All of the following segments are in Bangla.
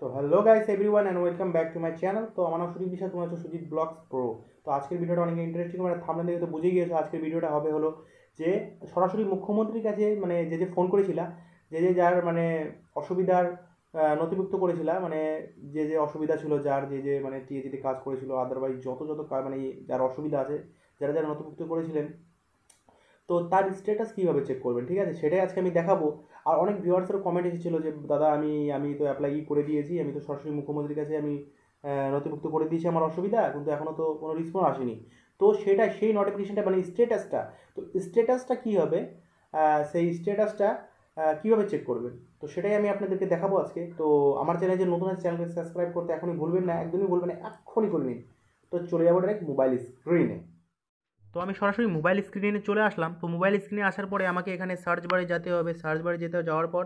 তো hello guys everyone and welcome back to my channel. তো আমার নাম সুদীপ বিশ্বাস, তোমার হচ্ছে সুদীপ ব্লগস প্রো। তো আজকের ভিডিওটা অনেক ইন্টারেস্টিং, মানে থাম্বনেল দেখে তো বুঝে গিয়েছো আজকের ভিডিওটা হবে হলো যে সরাসরি মুখ্যমন্ত্রীর কাছে মানে যে ফোন করেছিলা, যার মানে অসুবিধার নথিভুক্ত করেছিলা, মানে যে অসুবিধা ছিল, যার যে মানে টিএজিতে কাজ করেছিল, আদারওয়াইজ যত মানে যার অসুবিধা আছে, যারা নথিভুক্ত করেছিলেন, তো তার স্ট্যাটাস কীভাবে চেক করবেন, ঠিক আছে, সেটাই আজকে আমি দেখাবো। আর অনেক ভিউয়ার্সেরও কমেন্ট এসেছিলো যে দাদা আমি তো অ্যাপ্লাই করে দিয়েছি, আমি তো সরাসরি মুখ্যমন্ত্রীর কাছে আমি নথিভুক্ত করে দিয়েছি আমার অসুবিধা, কিন্তু এখনও তো কোনো রেসপন্স আসেনি। তো সেই নোটিফিকেশনটা মানে স্ট্যাটাসটা, তো স্ট্যাটাসটা কী হবে, সেই স্ট্যাটাসটা কীভাবে চেক করবেন, তো সেটাই আমি আপনাদেরকে দেখাবো আজকে। তো আমার চ্যানেল যে নতুন আছে, চ্যানেলকে সাবস্ক্রাইব করতে এখনই ভুলবেন না, একদমই ভুলবেন না, এক্ষুনি করে নিন। তো চলে যাবো ডাইরেক্ট মোবাইল স্ক্রিনে। তো আমি সরাসরি মোবাইল স্ক্রিনে চলে আসলাম। তো মোবাইল স্ক্রিনে আসার পরে আমাকে এখানে সার্চ বারে যেতে হবে। সার্চ বারে যাওয়ার পর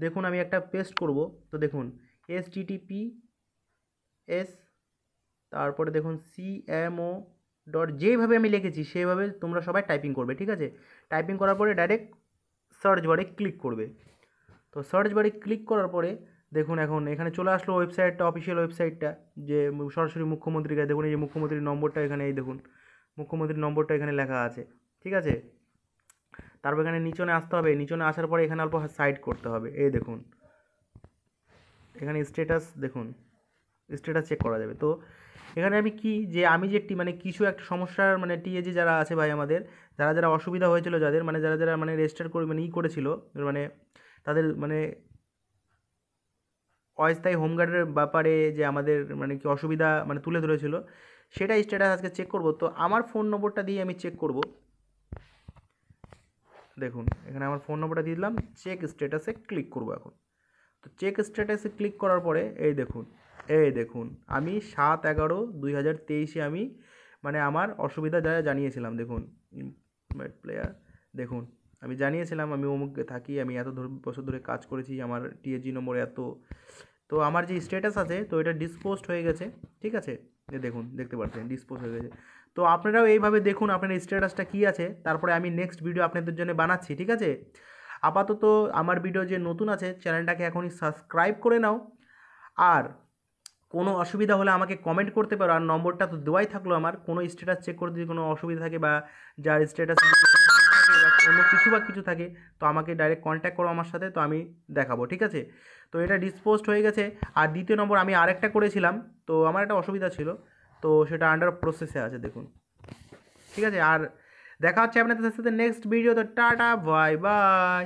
দেখুন আমি একটা পেস্ট করব। তো দেখুন HTTPS, তারপরে দেখুন CMO ডট, যেভাবে আমি লিখেছি সেইভাবে তোমরা সবাই টাইপিং করবে, ঠিক আছে। টাইপিং করার পরে ডাইরেক্ট সার্চ বারে ক্লিক করবে। তো সার্চ বারে ক্লিক করার পরে দেখুন এখন এখানে চলে আসলো ওয়েবসাইটটা, অফিসিয়াল ওয়েবসাইটটা, যে সরাসরি মুখ্যমন্ত্রীর কাছে। দেখুন এই যে মুখ্যমন্ত্রীর নম্বরটা এখানে, এই দেখুন মুখ্যমন্ত্রীর নম্বরটা এখানে লেখা আছে, ঠিক আছে। তারপর এখানে নিচনে আসতে হবে, নিচনে আসার পরে এখানে অল্প সাইড করতে হবে, এই দেখুন এখানে স্ট্যাটাস, দেখুন স্ট্যাটাস চেক করা যাবে। তো এখানে আমি যে মানে কিছু একটা সমস্যার মানে টিএজি যারা আছে ভাই, আমাদের যারা অসুবিধা হয়েছিল, যাদের মানে যারা মানে রেজিস্টার করে মানে করেছিল, মানে তাদের মানে অস্থায়ী হোমগার্ডের ব্যাপারে যে আমাদের মানে কি অসুবিধা মানে তুলে ধরেছিল, সেটা স্ট্যাটাস আজকে চেক করব। তো আমার ফোন নম্বরটা দিয়ে আমি চেক করব। দেখুন এখানে আমার ফোন নম্বরটা দিয়ে দিলাম, চেক স্ট্যাটাসে ক্লিক করব এখন। তো চেক স্ট্যাটাসে ক্লিক করার পরে এই দেখুন আমি 7/11/2023 আমি মানে আমার অসুবিধা যা জানিয়েছিলাম, দেখুন প্লেয়ার, দেখুন আমি জানিয়েছিলাম আমি অমুকে থাকি, আমি এত বছর ধরে কাজ করেছি, আমার টিএজি নম্বর এত। তো আমার যে স্ট্যাটাস আছে, তো এটা ডিসপোস্ট হয়ে গেছে, ঠিক আছে। দেখুন দেখতে পাচ্ছেন ডিসপোজ হয়ে গেছে। তো আপনারাও এইভাবে দেখুন আপনার স্ট্যাটাসটা কী আছে, তারপরে আমি নেক্সট ভিডিও আপনাদের জন্য বানাচ্ছি, ঠিক আছে। আপাতত আমার ভিডিও যে নতুন আছে, চ্যানেলটাকে এখনই সাবস্ক্রাইব করে নাও। আর কোনো অসুবিধা হলে আমাকে কমেন্ট করতে পারো। আর নম্বরটা তো দেওয়াই থাকলো আমার, কোনো স্ট্যাটাস চেক করতে যদি কোনো অসুবিধা থাকে, বা যার স্ট্যাটাস অন্য কিছু থাকে, তো আমাকে ডাইরেক্ট কন্ট্যাক্ট করো আমার সাথে, তো আমি দেখাবো, ঠিক আছে। তো এটা ডিসপোস্ট হয়ে গেছে। আর দ্বিতীয় নম্বর আমি আরেকটা করেছিলাম, তো আমার একটা অসুবিধা ছিল, তো সেটা আন্ডার প্রসেসে আছে, দেখুন, ঠিক আছে। আর দেখা হচ্ছে আপনাদের সাথে নেক্সট ভিডিও। তো টাটা, বাই বাই।